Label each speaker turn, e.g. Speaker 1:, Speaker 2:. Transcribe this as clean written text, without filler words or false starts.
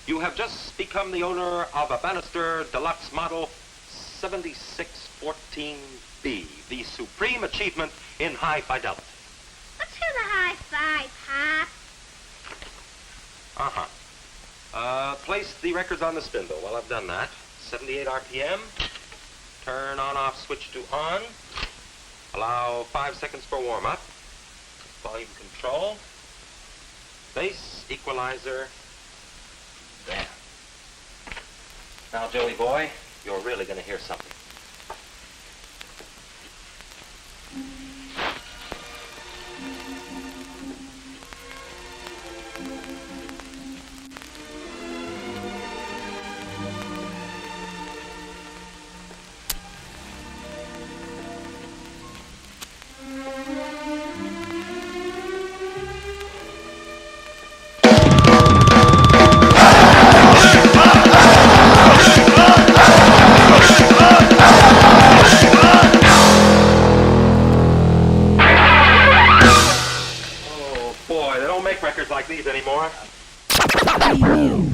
Speaker 1: You have just become the owner of a Bannister Deluxe Model 7614B, the supreme achievement in high fidelity.
Speaker 2: Let's hear the high five, Pop.
Speaker 1: Place the records on the spindle. Well, I've done that. 78 RPM. Turn on-off switch to on. Allow 5 seconds for warm-up. Volume control. Bass equalizer. There. Now, Joey boy, you're really going to hear something. Boy, they don't make records like these anymore.
Speaker 3: Preview.